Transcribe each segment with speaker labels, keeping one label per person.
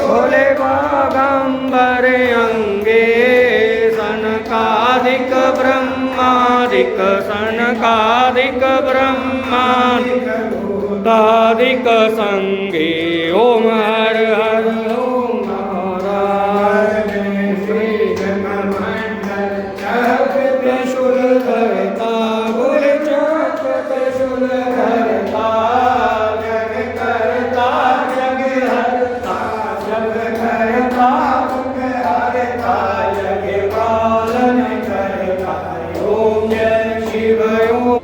Speaker 1: भोले बागंबर अंगे सनकादिक ब्रह्मादिक सनकादिक ब्रह्मादिक भूतादिक संगे ओम हर हर ओम नारायण श्री जनमंडल चक्र त्रिशूल धरता गुर चक्र त्रिशूल धरता जग करता जग हरता जग करता जग हरता जग पालन करता ओम जय शिव ओम।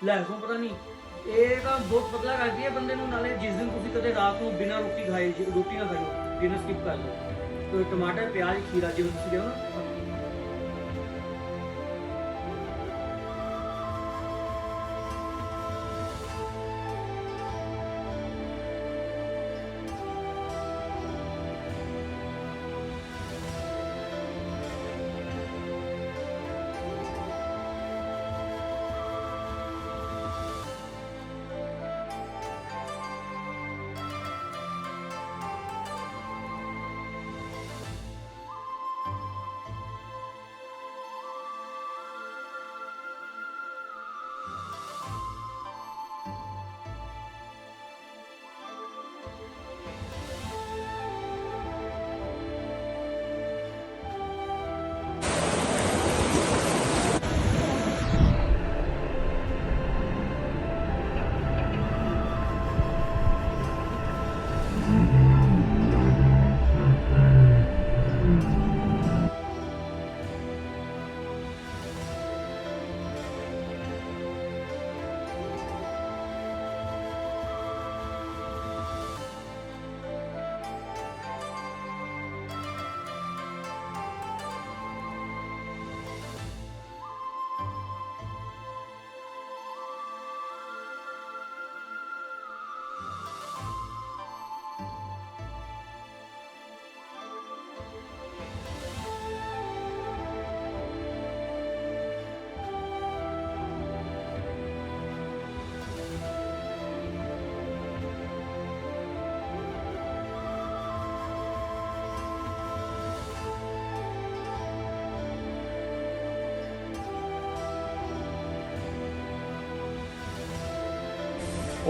Speaker 2: ਲੈ ਹੁਣ ਪਤਾ ਨਹੀਂ ਇਹ ਤਾਂ ਬਹੁਤ ਪਤਲਾ ਕਰਦੀ ਹੈ ਬੰਦੇ ਨੂੰ। ਨਾਲੇ ਜਿਸ ਦਿਨ ਤੁਸੀਂ ਕਦੇ ਰਾਤ ਨੂੰ ਬਿਨਾਂ ਰੋਟੀ ਖਾਏ ਰੋਟੀ ਨਾ ਖਾਓ, ਡਿਨਰ ਸਕਿਪ ਕਰ ਲਓ, ਤੇ ਟਮਾਟਰ ਪਿਆਜ਼ ਖੀਰਾ ਜਿਵੇਂ ਤੁਸੀਂ ਕਿਹਾ ਨਾ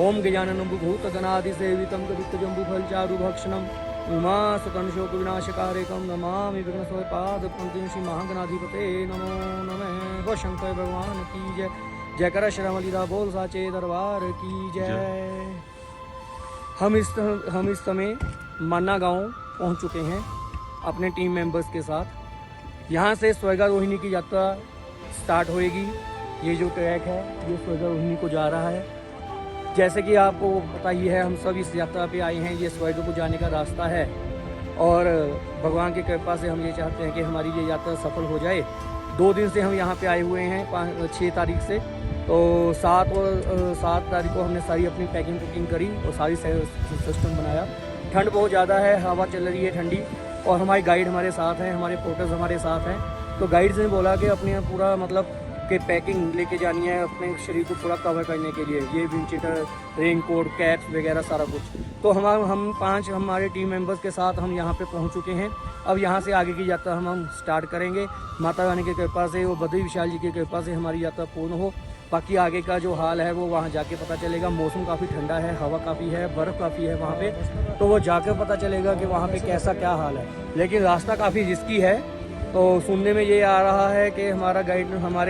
Speaker 2: ओम गजाननं भूतगणाधिसेवितं कपित्तजम्बुफलचारुभक्षणम् उमासुतंशोकविनाशकारकं नमामि विघ्नस्वपादपङ्क्तिं श्री महागणाधिपते नमो नमः। वो शंकर भगवान की जय। जय कर श्रमलीला बोल साचे दरबार की जय। हम इस समय माना गांव पहुंच चुके हैं अपने टीम मेंबर्स के साथ। यहाँ से स्वर्गारोहिणी की यात्रा स्टार्ट होएगी। ये जो ट्रैक है ये स्वर्गारोहिणी को जा रहा है। जैसे कि आपको पता ही है, हम सब इस यात्रा पे आए हैं। ये स्वर्ग को जाने का रास्ता है और भगवान की कृपा से हम ये चाहते हैं कि हमारी ये यात्रा सफल हो जाए। 2 दिन से हम यहाँ पे आए हुए हैं, 6 तारीख से। तो 7 तारीख को हमने सारी अपनी पैकिंग करी और सारी सिस्टम बनाया। ठंड बहुत ज़्यादा है, हवा चल रही है ठंडी, और हमारे गाइड हमारे साथ हैं, हमारे पोर्टर्स हमारे साथ हैं। तो गाइड्स ने बोला कि अपने पूरा मतलब कि पैकिंग लेके जानी है अपने शरीर को पूरा कवर करने के लिए, ये विंटर रेनकोट कैप्स वगैरह सारा कुछ। तो हम 5 हमारे टीम मेंबर्स के साथ हम यहाँ पे पहुँच चुके हैं। अब यहाँ से आगे की यात्रा हम स्टार्ट करेंगे। माता रानी की कृपा से और बद्री विशाल जी की कृपा से हमारी यात्रा पूर्ण हो। बाकी आगे का जो हाल है वो वहाँ जाके पता चलेगा। मौसम काफ़ी ठंडा है, हवा काफ़ी है, बर्फ़ काफ़ी है वहाँ पे, तो वो जाकर पता चलेगा कि वहाँ पे कैसा क्या हाल है। लेकिन रास्ता काफ़ी रिस्की है। तो सुनने में ये आ रहा है कि हमारे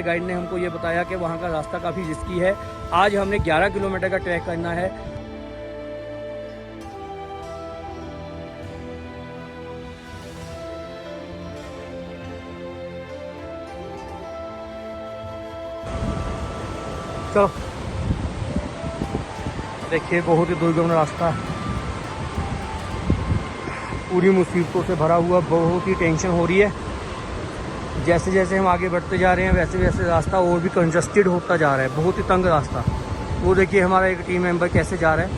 Speaker 2: गाइड ने हमको ये बताया कि वहाँ का रास्ता काफ़ी रिस्की है। आज हमने 11 किलोमीटर का ट्रैक करना है। चलो देखिए, बहुत ही दुर्गम रास्ता, पूरी मुसीबतों से भरा हुआ, बहुत ही टेंशन हो रही है। जैसे जैसे हम आगे बढ़ते जा रहे हैं वैसे वैसे रास्ता और भी कंजस्टेड होता जा रहा है, बहुत ही तंग रास्ता। वो देखिए हमारा एक टीम मेंबर कैसे जा रहा है।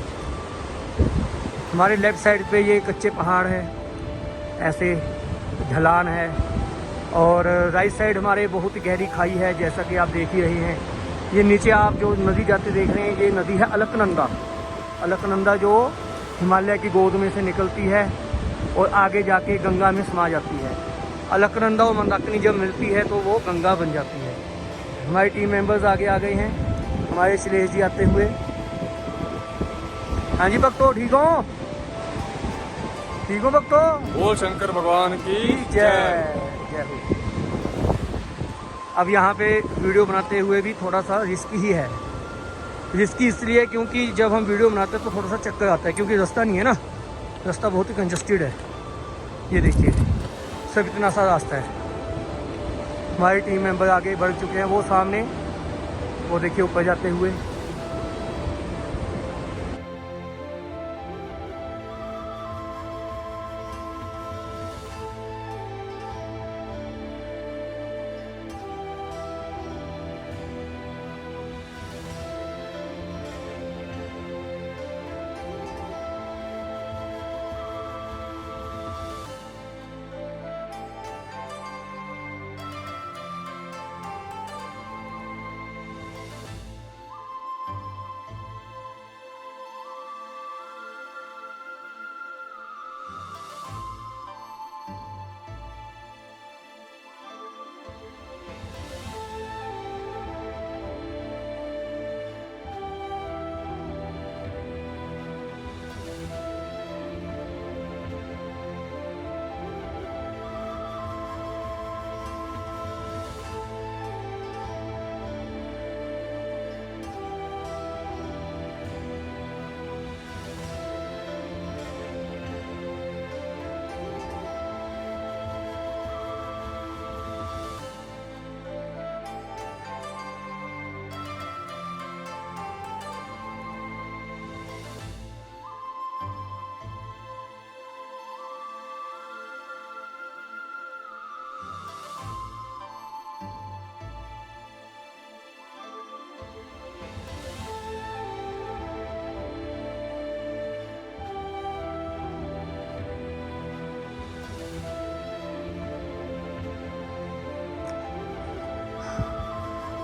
Speaker 2: हमारे लेफ़्ट साइड पे ये कच्चे पहाड़ है, ऐसे ढलान है, और राइट साइड हमारे बहुत ही गहरी खाई है, जैसा कि आप देख ही रहे हैं। ये नीचे आप जो नदी जाते देख रहे हैं, ये नदी है अलकनंदा। अलकनंदा जो हिमालय की गोद में से निकलती है और आगे जाके गंगा में समा जाती है। अलकनंदा और मंदाकिनी जब मिलती है तो वो गंगा बन जाती है। हमारी टीम मेंबर्स आगे आ गए हैं, हमारे श्लेष जी आते हुए। हाँ जी भक्तों, ठीक हो? ठीक हो भक्तों?
Speaker 1: बोल शंकर भगवान की
Speaker 2: जय जय हो। अब यहाँ पे वीडियो बनाते हुए भी थोड़ा सा रिस्की ही है। रिस्की इसलिए क्योंकि जब हम वीडियो बनाते हैं तो थोड़ा सा चक्कर आता है, क्योंकि रास्ता नहीं है ना, रास्ता बहुत ही कंजस्टेड है। ये देखिए सब इतना सा रास्ता है। हमारे टीम मेंबर आगे बढ़ चुके हैं, वो सामने, वो देखिए ऊपर जाते हुए।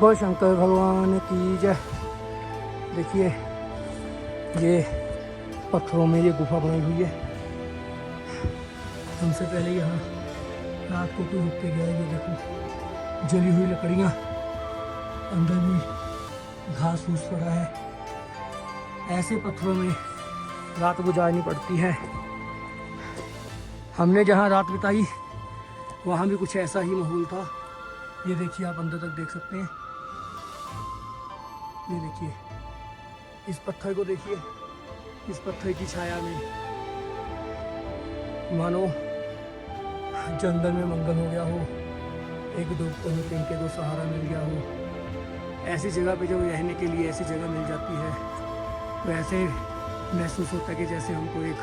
Speaker 2: बोल शंकर भगवान की जय। देखिए ये पत्थरों में ये गुफा बनी हुई है। हमसे पहले यहाँ रात को कोई रुक के गया। ये देखो जली हुई लकड़ियाँ, अंदर भी घास फूस पड़ा है। ऐसे पत्थरों में रात गुजारनी पड़ती है। हमने जहाँ रात बिताई वहाँ भी कुछ ऐसा ही माहौल था। ये देखिए, आप अंदर तक देख सकते हैं। ये देखिए, इस पत्थर को देखिए, इस पत्थर की छाया में मानो जंगल में मंगल हो गया हो, एक डूबते हुए तिनके को सहारा मिल गया हो। ऐसी जगह पे जब रहने के लिए ऐसी जगह मिल जाती है तो ऐसे महसूस होता है कि जैसे हमको एक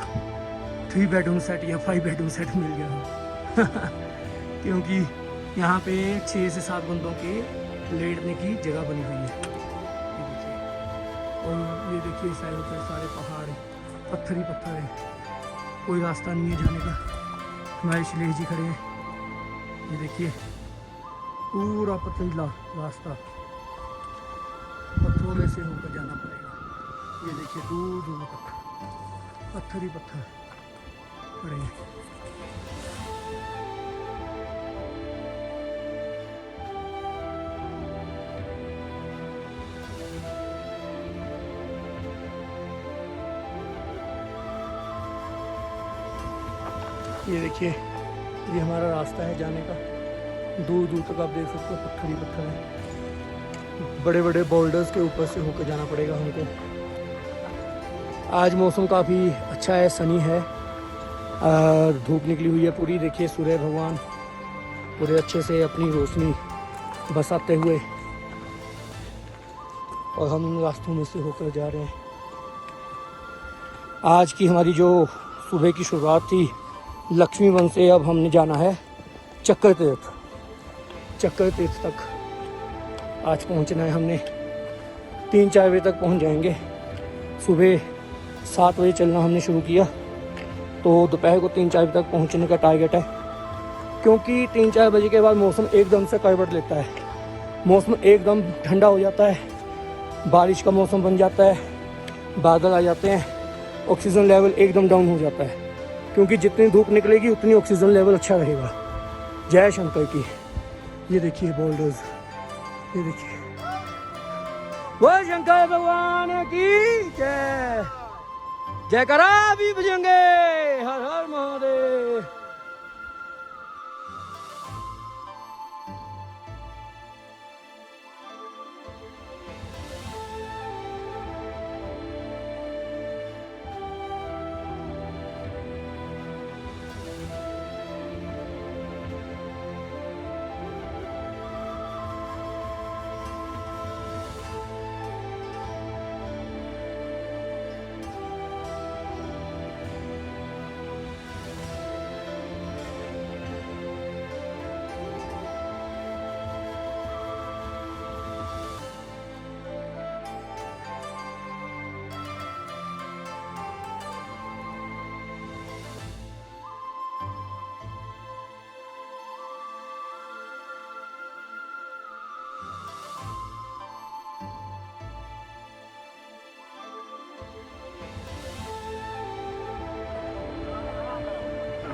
Speaker 2: 3 बेडरूम सेट या 5 बेडरूम सेट मिल गया हो। क्योंकि यहाँ पे 6 से 7 बंदों के लेटने की जगह बनी हुई है। ये देखिए, और ये देखिए साइड पर सारे पहाड़ पत्थर ही पत्थर है, कोई रास्ता नहीं है जाने का। हमारे श्लेष जी खड़े हैं। ये देखिए, पूरा पथरीला रास्ता, पत्थरों में से होकर जाना पड़ेगा। ये देखिए, दूर दूर तक पत्थर ही पत्थर पड़े हैं। ये देखिए, ये हमारा रास्ता है जाने का। दूर दूर तक आप देख सकते हो पत्थर ही पत्थर है। बड़े बड़े बोल्डर्स के ऊपर से होकर जाना पड़ेगा हमको। आज मौसम काफ़ी अच्छा है, सनी है, और धूप निकली हुई है पूरी। देखिए, सूर्य भगवान पूरे अच्छे से अपनी रोशनी बरसाते हुए, और हम इन रास्तों में से होकर जा रहे हैं। आज की हमारी जो सुबह की शुरुआत थी लक्ष्मी वन से, अब हमने जाना है चक्कर तीर्थ। चक्कर तीर्थ तक आज पहुंचना है हमने। 3-4 बजे तक पहुंच जाएंगे। सुबह 7 बजे चलना हमने शुरू किया, तो दोपहर को 3-4 बजे तक पहुंचने का टारगेट है। क्योंकि 3-4 बजे के बाद मौसम एकदम से करवट लेता है, मौसम एकदम ठंडा हो जाता है, बारिश का मौसम बन जाता है, बादल आ जाते हैं, ऑक्सीजन लेवल एकदम डाउन हो जाता है। क्योंकि जितनी धूप निकलेगी उतनी ऑक्सीजन लेवल अच्छा रहेगा। जय शंकर की। ये देखिए बोल्डर्स, ये देखिए, बोल शंकर भगवान की जय। जयकारा भी बजेंगे, हर हर महादेव।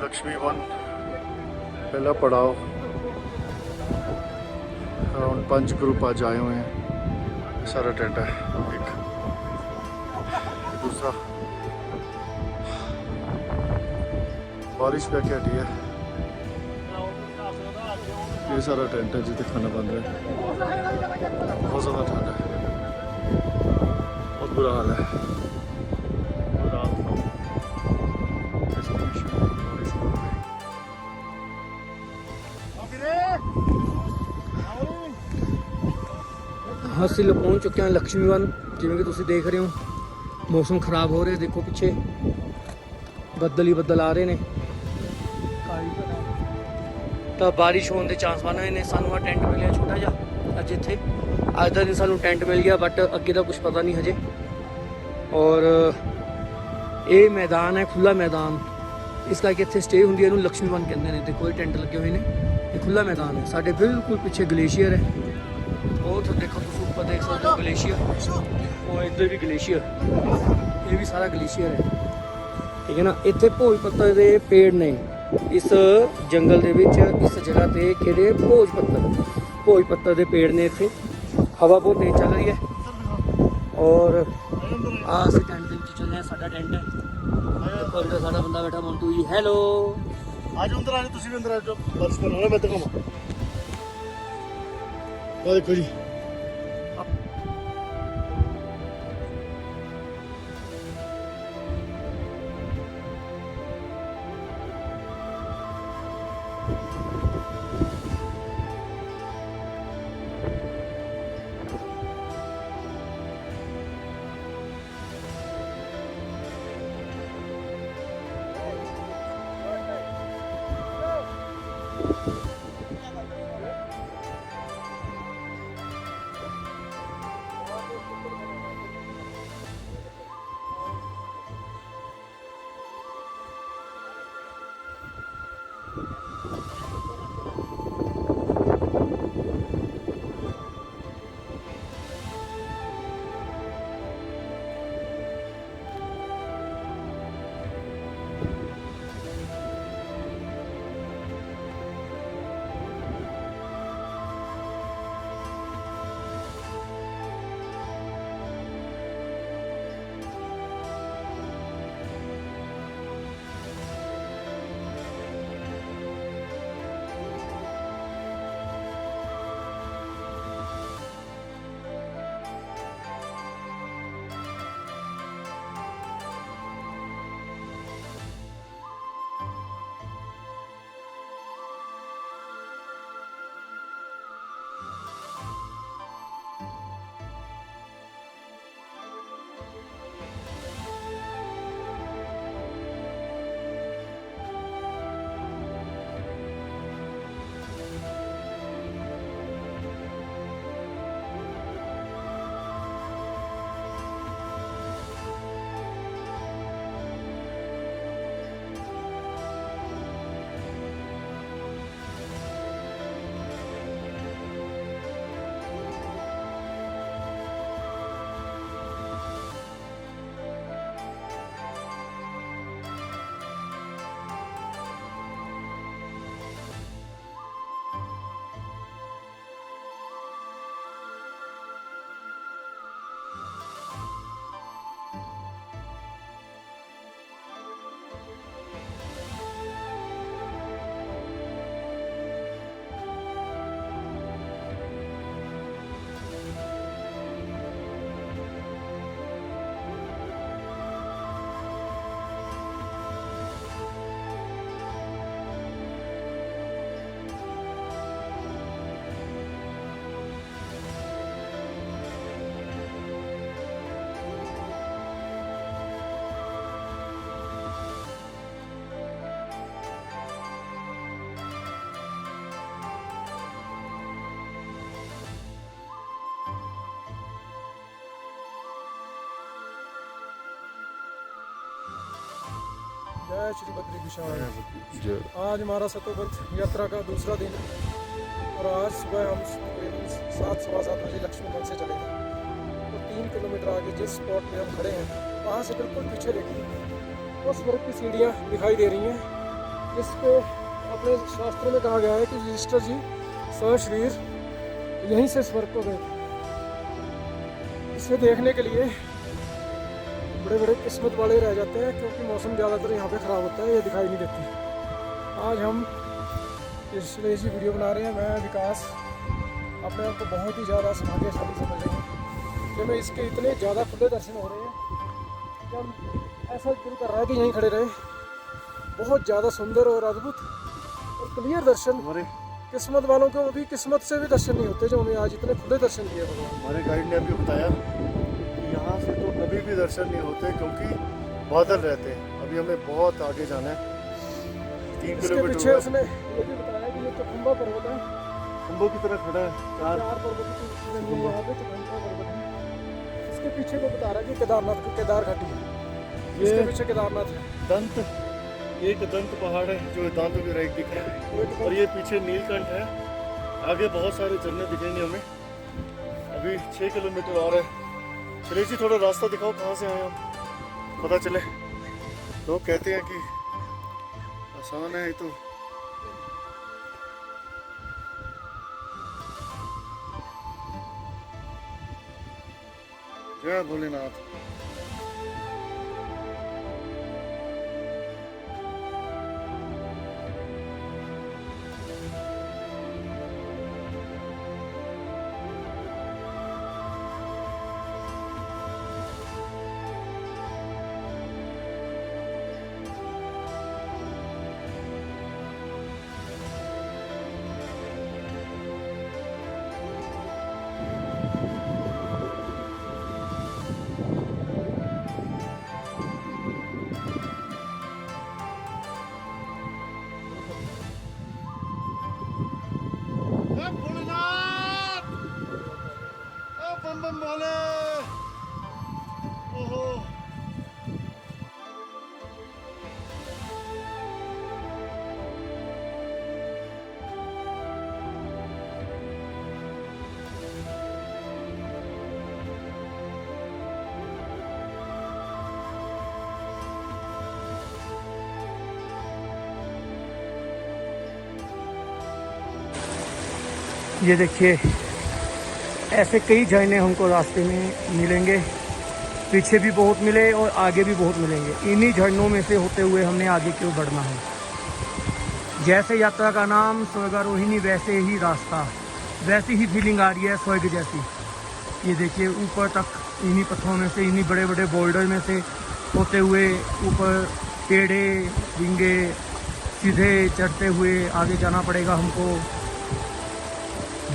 Speaker 1: लक्ष्मी वन पहला पड़ाव। अराउंड 5 ग्रुप आज आए हुए हैं। सारा टेंट है। एक दूसरा बारिश पे क्या हटी है। ये सारा टेंट है जिसे खाना बन रहा है। बहुत ज़्यादा ठंड है, बहुत बुरा हाल है।
Speaker 2: हासिल पहुंच चुके हैं लक्ष्मी वन। जिवें कि तुसीं देख रहे हो मौसम खराब हो रहा है। देखो पिछे बदल ही बदल आ रहे ने, तो बारिश होने के चांस बन रहे ने। सानू टेंट मिले छोटा जा अज इत्थे, अज का दिन सानू टेंट मिल गया, बट अगे का कुछ पता नहीं हजे। और ये मैदान है खुला मैदान, इस करके इत्थे स्टे हुंदी है। इहनूं लक्ष्मी वन कहंदे ने। देखो ये टेंट लगे हुए ने, ये खुला मैदान है। साडे बिल्कुल पिछे ग्लेशियर है। वो तो देखो तुम ऊपर देख सकते हो ग्लेशियर, और इधर भी ग्लेशियर, ये भी सारा ग्लेशियर है। ठीक है ना। इत्थे भोज पत्तर के पेड़ ने इस जंगल दे विच, इस जगह ते किहड़े भोज पत्तर के पेड़ ने। इत्थे हवा बहुत तेज चल रही है, और ਆ ਅਸੀਂ ਟੈਂਟ ਦੇ ਵਿੱਚ ਚੱਲੇ ਆ, ਸਾਡਾ ਟੈਂਟ ਹੈ। ਦੇਖੋ ਜਿਹੜਾ ਸਾਡਾ ਬੰਦਾ ਬੈਠਾ ਮੰਟੂ ਜੀ, ਹੈਲੋ।
Speaker 1: आज अंदर आ जाओ, तुम भी अंदर आ जाओ, बस पर मैं दिखाऊंगा। ये देखो जी,
Speaker 3: जय श्री बद्री विशाल। आज हमारा सतोपथ यात्रा का दूसरा दिन और आज सुबह हम तकरीबन 7:15 बजे लक्ष्मीगंज से चले गए। तो 3 किलोमीटर आगे जिस स्पॉट पे हम खड़े हैं वहाँ से बिल्कुल पीछे देखिए वो स्वर्ग की सीढ़ियाँ दिखाई दे रही हैं, जिस पे अपने शास्त्रों में कहा गया है कि युधिष्ठिर जी सशरीर यहीं से स्वर्ग को गए थे। इसे देखने के लिए बड़े बड़े किस्मत वाले रह जाते हैं, क्योंकि मौसम ज़्यादातर यहाँ पे ख़राब होता है, ये दिखाई नहीं देती। आज हम इसलिए ऐसी वीडियो बना रहे हैं। मैं विकास अपने आप को बहुत ही ज़्यादा सौभाग्यशाली समझ रहे हैं कि मैं इसके इतने ज़्यादा खुले दर्शन हो रहे हैं कि हम ऐसा दिल कर रहा है कि यहीं खड़े रहे। बहुत ज़्यादा सुंदर और अद्भुत और क्लियर दर्शन। किस्मत वालों को अभी किस्मत से भी दर्शन नहीं होते जो हमें आज इतने खुले दर्शन दिए भगवान।
Speaker 1: हमारे गाइड ने अभी बताया कि यहाँ से तो कभी भी दर्शन नहीं होते क्योंकि बादल रहते हैं। अभी हमें बहुत आगे जाना है, 3
Speaker 3: इसके
Speaker 1: किलोमीटर।
Speaker 3: पीछे उसने ये भी बताया कि ये चकुंबा पर्वत है,
Speaker 1: खंभों की तरह खड़ा है, 4
Speaker 3: पर्वत की यहाँ पे चकुंबा पर्वत है। इसके पीछे को बता रहा है कि केदारनाथ की केदार घाटी है। इसके पीछे केदारनाथ है।
Speaker 1: दंत, एक दंत पहाड़ है जो दांतों की रेख दिख रहा है, और ये पीछे नीलकंठ है। आगे बहुत सारे झरने दिखेंगे हमें। अभी 6 किलोमीटर और है। चलिए जी, थोड़ा रास्ता दिखाओ कहाँ से आए हम, पता चले। लोग कहते हैं कि आसान है, ये तो जय भोलेनाथ।
Speaker 2: ये देखिए ऐसे कई झरने हमको रास्ते में मिलेंगे, पीछे भी बहुत मिले और आगे भी बहुत मिलेंगे। इन्हीं झरनों में से होते हुए हमने आगे क्यों बढ़ना है। जैसे यात्रा का नाम स्वर्गारोहिणी, वैसे ही रास्ता, वैसी ही फीलिंग आ रही है स्वर्ग जैसी। ये देखिए ऊपर तक इन्हीं पत्थरों में से, इन्हीं बड़े बड़े बोल्डर में से होते हुए ऊपर टेढ़े डिंगे सीधे चढ़ते हुए आगे जाना पड़ेगा हमको।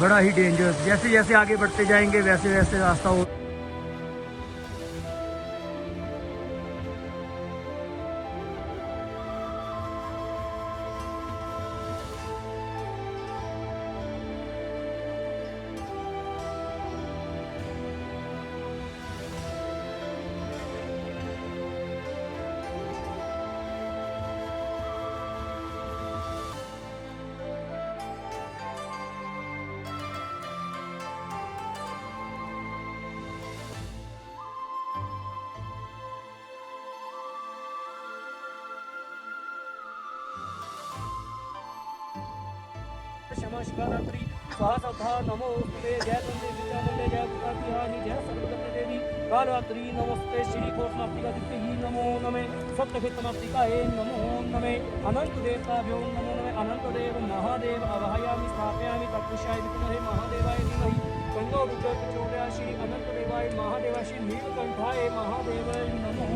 Speaker 2: बड़ा ही डेंजरस। जैसे जैसे आगे बढ़ते जाएंगे वैसे वैसे रास्ता हो। क्षमा शिवरात्रि स्वाहा सद्धा नमोस्तुते जय तुंदे विद्यामंदे जय पुत्रातिहानि जय सर्वगत देवी कालरात्रि नमस्ते श्री कोटनाप्तिका दिव्य नमो नमे सप्तभित्तमाप्तिकाये नमो नमे अनंत देवताभ्यो नमो नमे अनंत देव महादेव अवहयामि स्थापयामि तत्पुरुषाय विद्महे महादेवाय धीमहि तन्नो रुद्रः प्रचोदयात् श्री अनंत देवाय महादेवाय श्री नीलकंठाय महादेवाय नमो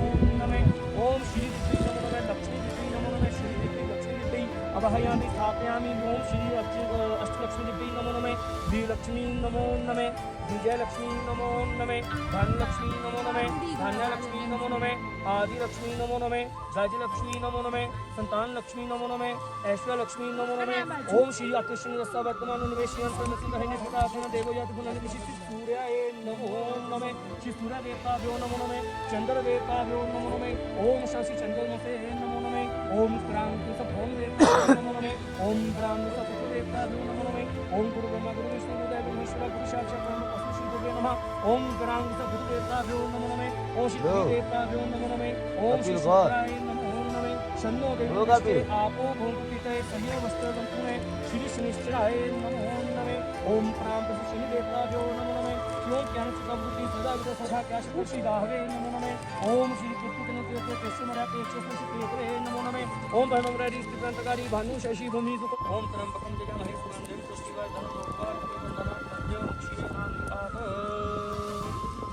Speaker 2: नमे ओम श्री दिव्य नमो नमे लक्ष्मी दिव्य नमो नमे श्री दिव्य लक्ष्मी दिव्य अवहयामि स्थापयामि ओम श्री अष्टलक्ष्मी दिव्य नमो नमे द्विलक्ष्मी नमो नमे विजयलक्ष्मी नमो नमे धनलक्ष्मी नमो नमे धान्यलक्ष्मी नमो नमे आदिलक्ष्मी नमो नमे राजलक्ष्मी नमो नमे संतान लक्ष्मी नमो नमे ऐश्वर्यलक्ष्मी नमो नमे ओम श्री अतिश्री रस्ता वर्तमान निवेशयन् सर्वसिद्धहिने प्रकाशन देवयाति गुणनिविशिष्ट सूर्याय नमो नमे श्री सूर्य देवताभ्यो नमो नमे चंद्र देवताभ्यो नमो नमे ओम शशि चंद्रमसे नमो नमे ओम क्रांति सभोम देवताभ्यो नमो नमे ओम ब्राह्मण सत्य देवताभ्यो नमो नमे ओम गुरु ब्रह्मा गुरु विष्णु गुरु देव महेश्वर गुरु साक्षात् परम तस्मै श्री गुरुवे नमः ओम क्रांति सभोम देवताभ्यो नमो नमे ओम श्री देवताभ्यो नमो नमे ओम श्री शुक्राय नमो नमे शन्नो देवते आपो भूमिते सह्य वस्त्र संपूर्णे श्री शनिश्चराय नमो नमे ओम प्राण शनि देवताभ्यो नमो नमे ओम ज्ञान सुखबुद्धि सदा विद सदा कैश खुशी दाहवे नमो नमे ओम श्री कृष्ण के कृष्णमरा के कृष्ण नमो नमे ओम भनमरारी स्थितंतकारी भानु शशि भूमि सुख ओम त्र्यंबकं जगमहे सुगंधिं पुष्टिवर्धनं लोकार्पणं श्रीनाथ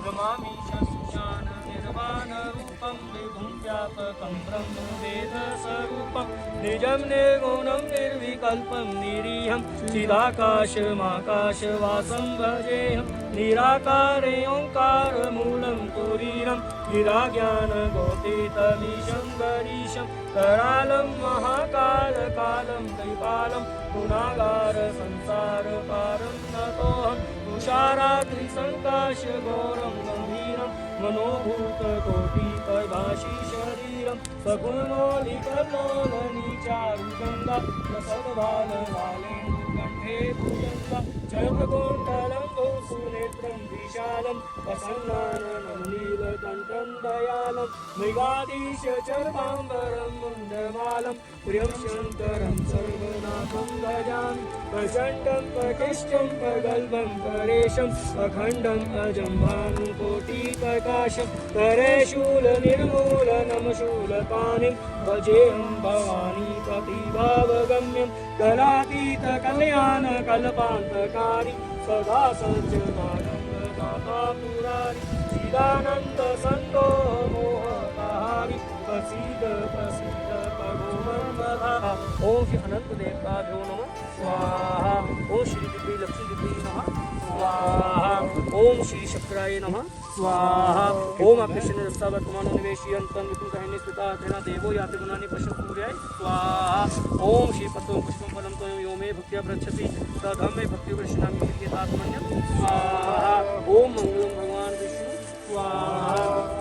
Speaker 2: नमामि शस्यान निर्वाण रूपं विभुं व्यापकं ब्रह्म वेद स्वरूपं निजं निर्गुणं निर्विकल्पं निरीहं चिदाकाशमाकाशवासं भजेऽहं निराकारे ओंकारमूलं तुरीरं गिराज्ञानगोतीतमीशं गरीशं करालं महाकालकालं दैपालं गुणागार संसारपारं नतोऽहं तुषारात्रिसङ्काशघोरं गम्भीरं मनोभूतकोटिप्रभाषी शरीरं सगुणमौलिकलोलनीचारुगङ्गा प्रसदबालबालेन्दुकण्ठे भुजङ्गा चक्रकुण्डलं बहुसुनेत्रं विशालं प्रसन्नाननं नीलकण्ठं दयालं मृगाधीश चर्माम्बरं मुण्डमालं प्रियं शङ्करं सर्वनाथं भजामि प्रचण्डं प्रकृष्टं प्रगल्भं परेशम् अखण्डम् अजं भानुकोटिप्रकाशं करेशूलनिर्मूलनं शूलपाणिं भजेऽहं भवानी प्रतिभावगम्यं कलातीतकल्याणकल्पान्तकारी सदा सच्चिदानन्ददाता पुरारि चिदानन्दसन्तो मोहपहारि प्रसीद प्रसीद प्रभो मन्मथा ओम श्री अनंत देवताभ्यो नमः स्वाहा ओम श्री दिव्य लक्ष्मी दिव्य नमः स्वाहा ओम श्री शक्राय नमः स्वाहा ओम अकृष्ण रस्ता वर्तमान निवेशयन्तं विपुलकहिनी स्थिता तेना देवो याति गुणानि पश्य सूर्याय स्वाहा ओम श्री पत्रं पुष्पं फलं त्वं यो मे भक्त्या पृच्छति तदहं मे भक्तिवृष्णामि नित्यतात्मन्यं स्वाहा ओम मंगलम भगवान विष्णु स्वाहा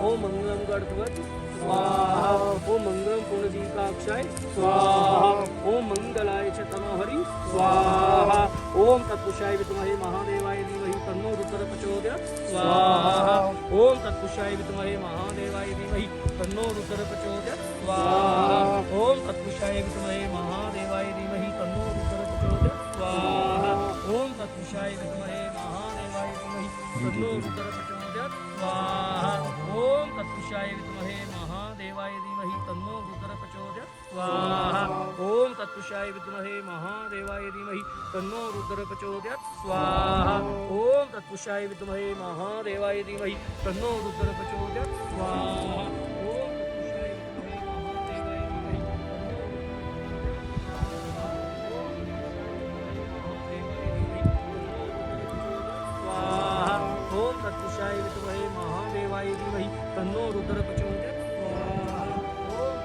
Speaker 2: ओम मंगलम गणपति स्वाहा ओम मंगलम पूर्णदीपाक्षाय स्वाहा ओम मंगलाय च तमोहरि स्वाहा ओम तत्पुरुषाय विद्महे महादेवाय धीमहि तन्नो रुद्रः प्रचोदयात् स्वाहा ओम तत्पुरुषाय विद्महे महादेवाय धीमहि तन्नो रुद्रः प्रचोदयात् स्वाहा ओम तत्पुरुषाय विद्महे महादेवाय धीमहि तन्नो रुद्रः प्रचोदयात् स्वाहा ओम तत्पुरुषाय तन्नो रुद्र प्रचोदयात् स्वाहा। ओम तत्पुरुषाय विद्महे महादेवाय धीमहि तन्नो रुद्र प्रचोदयात् स्वाहा। ओम तत्पुरुषाय विद्महे महादेवाय धीमहि तन्नो रुद्र प्रचोदयात् स्वाहा। ओम तत्पुरुषाय विद्महे महादेवाय धीमहि तन्नो रुद्र प्रचोदयात् स्वाहा। ओम तत्पुरुषाय विद्महे महादेवाय धीमहि स्वाहा। ओम तत्पुरुषाय विद्महे महादेवाय धीमहि तन्नो रुद्र प्रचोदयात् स्वाहा। ओम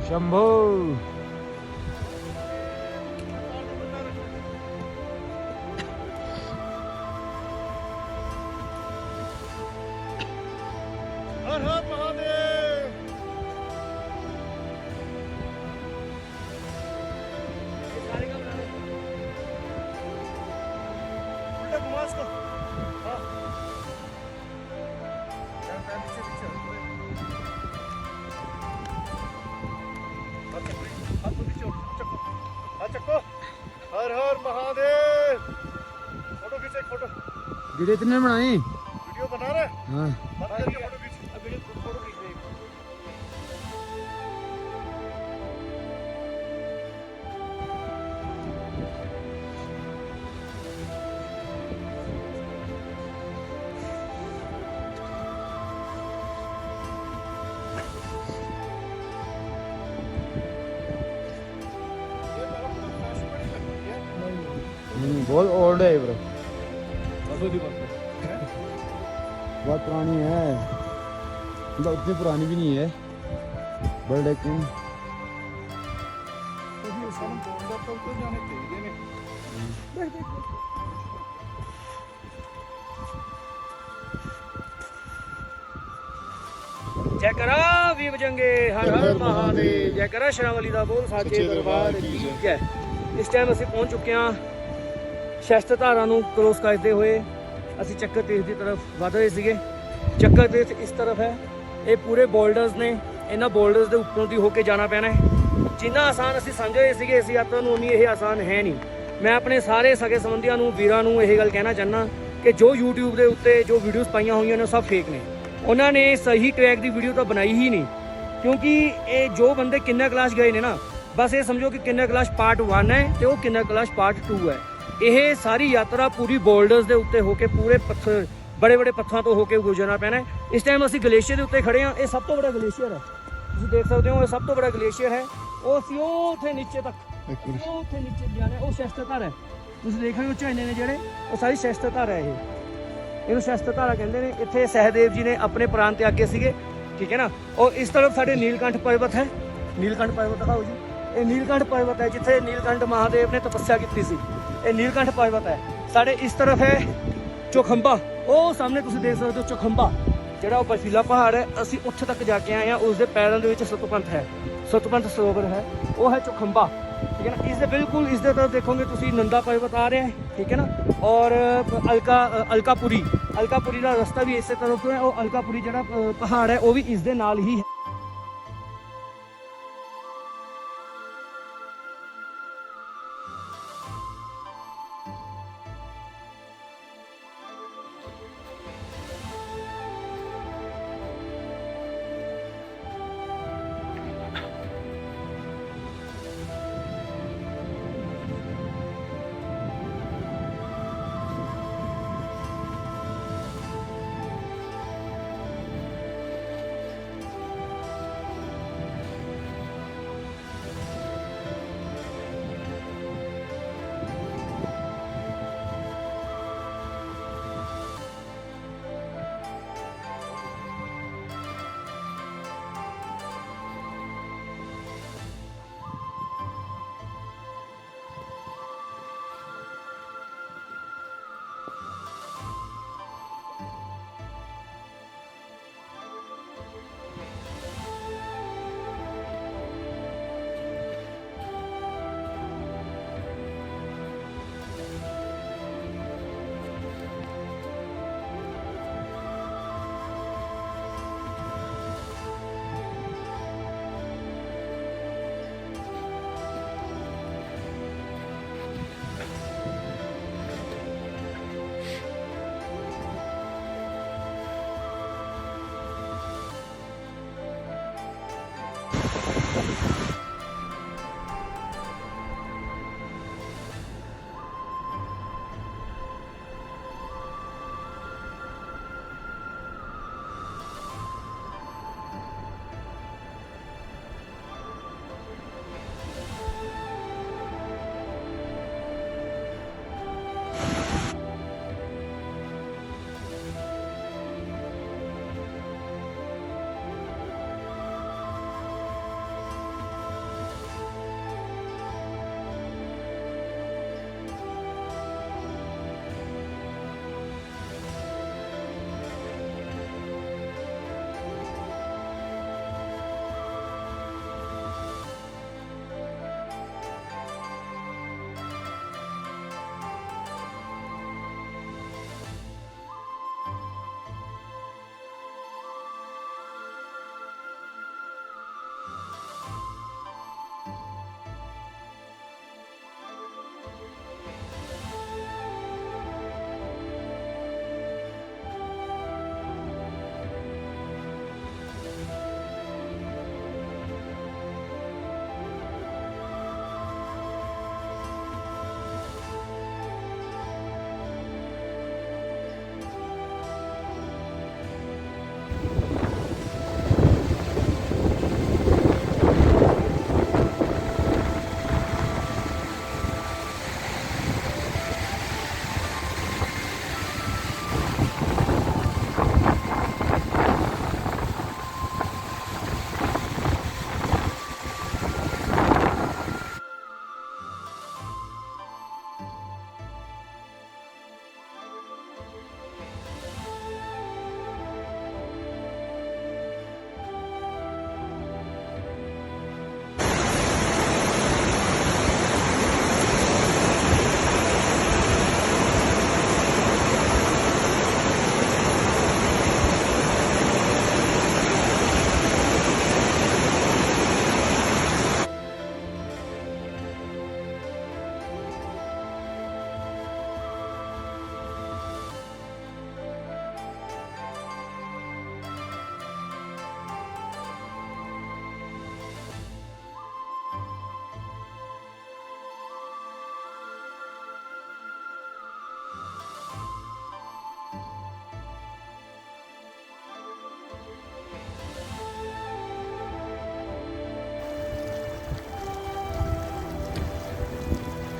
Speaker 3: शंभो।
Speaker 1: हर हर महादेव। उल्टा घुमा इसको। हाँ। पीछे पीछे। हाथ तो पीछे चक्को। हाथ चक्को। हर हर महादेव। फोटो खींचे एक फोटो।
Speaker 3: वीडियो इतने बनाई।
Speaker 1: वीडियो बना रहे?
Speaker 3: हाँ।
Speaker 1: बंद करके फोटो खींच।
Speaker 2: अभी फोटो खींच रहे हैं।
Speaker 3: बहुत ओल्ड है ब्रो, बहुत पुरानी है, मतलब उतनी पुरानी भी नहीं है बट लेकिन
Speaker 2: जय करा वीर बजंगे हर हर महादेव। जय करा ਸ਼ਰਾਵਲੀ ਦਾ ਬੋਲ ਸਾਚੇ ਦਰਬਾਰ ਦੀ ਜੈ। ਇਸ ਟਾਈਮ ਅਸੀਂ ਪਹੁੰਚ ਚੁੱਕੇ ਹਾਂ ਸ਼ਸਤਰ ਧਾਰਾ ਨੂੰ ਕ੍ਰੋਸ ਕਰਦੇ ਹੋਏ ਅਸੀਂ ਚੱਕਰ ਤੀਰਥ ਦੀ ਤਰਫ ਵਧ ਰਹੇ ਸੀਗੇ। ਚੱਕਰ ਤੀਰਥ ਇਸ ਤਰਫ ਹੈ, ਇਹ ਪੂਰੇ ਬੋਲਡਰਸ ਨੇ, ਇਹਨਾਂ ਬੋਲਡਰਸ ਦੇ ਉੱਪਰੋਂ ਦੀ ਹੋ ਕੇ ਜਾਣਾ ਪੈਣਾ ਹੈ। ਜਿੰਨਾ ਆਸਾਨ ਅਸੀਂ ਸਮਝ ਰਹੇ ਸੀਗੇ ਇਸ ਯਾਤਰਾ ਨੂੰ, ਉਨੀ ਇਹ ਆਸਾਨ ਹੈ ਨਹੀਂ। ਮੈਂ ਆਪਣੇ ਸਾਰੇ ਸਗੇ ਸੰਬੰਧੀਆਂ ਨੂੰ, ਵੀਰਾਂ ਨੂੰ ਇਹ ਗੱਲ ਕਹਿਣਾ ਚਾਹੁੰਦਾ ਕਿ ਜੋ YouTube ਦੇ ਉੱਤੇ ਜੋ ਵੀਡੀਓਜ਼ ਪਾਈਆਂ ਹੋਈਆਂ ਨੇ ਸਭ ਫੇਕ ਨੇ। ਉਹਨਾਂ ਨੇ ਸਹੀ ਟਰੈਕ ਦੀ ਵੀਡੀਓ ਤਾਂ ਬਣਾਈ ਹੀ ਨਹੀਂ, ਕਿਉਂਕਿ ਇਹ ਜੋ ਬੰਦੇ ਕਿੰਨਰ ਕਲਾਸ ਗਏ ਨੇ ਨਾ, ਬਸ ਇਹ ਸਮਝੋ ਕਿ ਕਿੰਨਰ ਕਲਾਸ ਪਾਰਟ 1 ਹੈ ਤੇ ਉਹ ਕਿੰਨਰ ਕਲਾਸ ਪਾਰਟ 2 ਹੈ। ਇਹ ਸਾਰੀ ਯਾਤਰਾ ਪੂਰੀ ਬੋਲਡਰਸ ਦੇ ਉੱਤੇ ਹੋ ਕੇ, ਪੂਰੇ ਪੱਥਰ ਬੜੇ ਬੜੇ ਪੱਥਰਾਂ ਤੋਂ ਹੋ ਕੇ ਗੁਜ਼ਰਨਾ ਪੈਣਾ ਹੈ। ਇਸ ਟਾਈਮ ਅਸੀਂ ਗਲੇਸ਼ੀਅਰ ਦੇ ਉੱਤੇ ਖੜੇ ਹਾਂ। ਇਹ ਸਭ ਤੋਂ ਵੱਡਾ ਗਲੇਸ਼ੀਅਰ ਹੈ, ਤੁਸੀਂ ਦੇਖ ਸਕਦੇ ਹੋ, ਇਹ ਸਭ ਤੋਂ ਵੱਡਾ ਗਲੇਸ਼ੀਅਰ ਹੈ। ਉਹ ਅਸੀਂ ਉਹ ਉੱਥੇ ਨੀਚੇ ਤੱਕ, ਉਹ ਉੱਥੇ ਨੀਚੇ ਜਾਣਾ, ਉਹ ਸ਼ਸਤਰ ਧਾਰਾ ਹੈ, ਤੁਸੀਂ ਦੇਖ ਰਹੇ ਹੋ ਝਰਨੇ ਨੇ ਜਿਹੜੇ, ਉਹ ਸਾਰੀ ਸ਼ਸਤਰ ਧਾਰਾ ਹੈ। ਇਹਨੂੰ ਸ਼ਸਤਰ ਧਾਰਾ ਕਹਿੰਦੇ ਨੇ। ਇੱਥੇ ਸਹਿਦੇਵ ਜੀ ਨੇ ਆਪਣੇ ਪ੍ਰਾਣ ਤਿਆਗੇ ਸੀਗੇ, ਠੀਕ ਹੈ ਨਾ। ਔਰ ਇਸ ਤਰਫ ਸਾਡੇ ਨੀਲਕੰਠ ਪਰਬਤ ਹੈ। ਨੀਲਕੰਠ ਪਰਬਤ ਦਿਖਾਓ ਜੀ, ਇਹ ਨੀਲਕੰਠ ਪਰਬਤ ਹੈ ਜਿੱਥੇ ਨੀਲਕੰਠ ਮਹਾਦੇਵ ਨੇ ਤਪੱਸਿਆ ਕੀਤੀ ਸੀ। ਇਹ ਨੀਲਕੰਠ ਪਰਬਤ ਹੈ। ਸਾਡੇ ਇਸ ਤਰਫ ਹੈ ਚੌਖੰਬਾ, ਉਹ ਸਾਹਮਣੇ ਤੁਸੀਂ ਦੇਖ ਸਕਦੇ ਹੋ ਚੌਖੰਬਾ, ਜਿਹੜਾ ਉਹ ਬਰਫੀਲਾ ਪਹਾੜ ਹੈ। ਅਸੀਂ ਉੱਥੇ ਤੱਕ ਜਾ ਕੇ ਆਏ ਹਾਂ। ਉਸ ਦੇ ਪੈਰਾਂ ਦੇ ਵਿੱਚ ਸਤਪੰਥ ਹੈ, ਸਤਪੰਥ ਸਰੋਵਰ ਹੈ, ਉਹ ਹੈ ਚੌਖੰਬਾ, ਠੀਕ ਹੈ ਨਾ। ਇਸ ਦੇ ਬਿਲਕੁਲ ਇਸ ਦੇ ਤਰਫ ਦੇਖੋਗੇ ਤੁਸੀਂ ਨੰਦਾ ਪਰਬਤ ਆ ਰਿਹਾ ਹੈ, ਠੀਕ ਹੈ ਨਾ। ਔਰ ਅਲਕਾਪੁਰੀ ਦਾ ਰਸਤਾ ਵੀ ਇਸੇ ਤਰਫ ਤੋਂ ਹੈ। ਉਹ ਅਲਕਾਪੁਰੀ ਜਿਹੜਾ ਪਹਾੜ ਹੈ ਉਹ ਵੀ ਇਸ ਦੇ ਨਾਲ ਹੀ ਹੈ।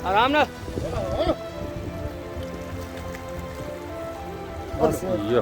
Speaker 2: आराम ना
Speaker 1: या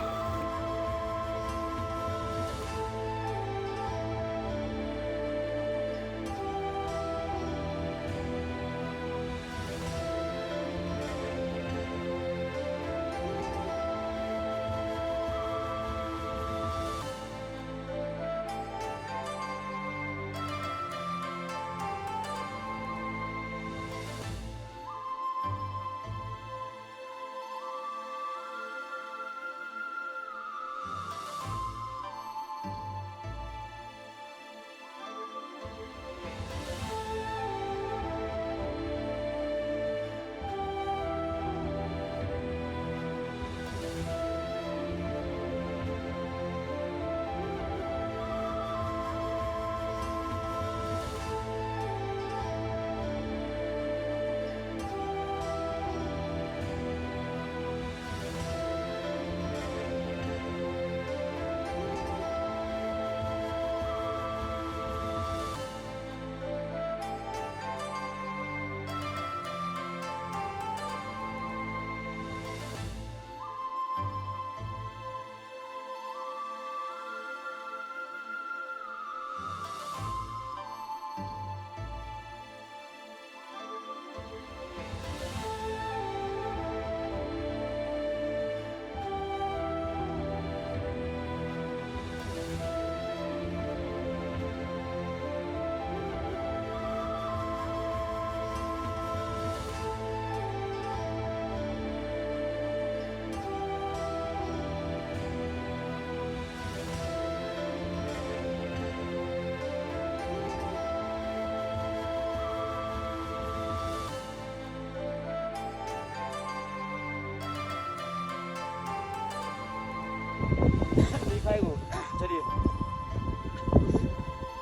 Speaker 2: दिखाएगा चलिए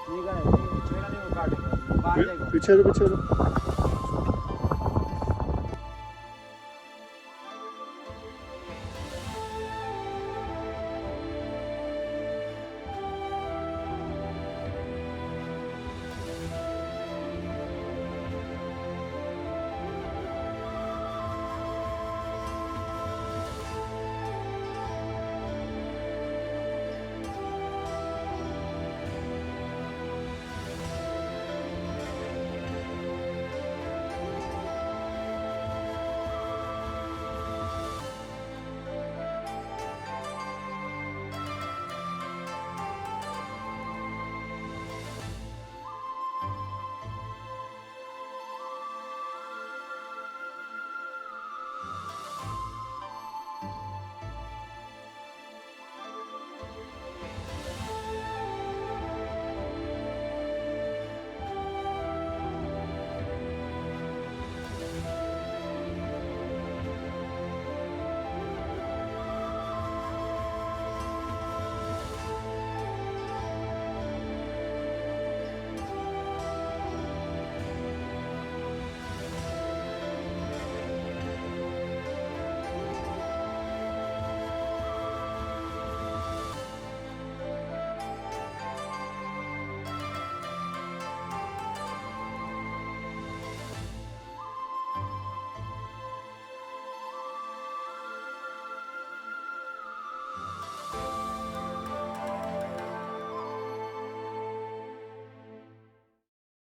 Speaker 2: नहीं छेड़ा नहीं वो काटेगा बाहर जाएगा
Speaker 1: पीछे पीछे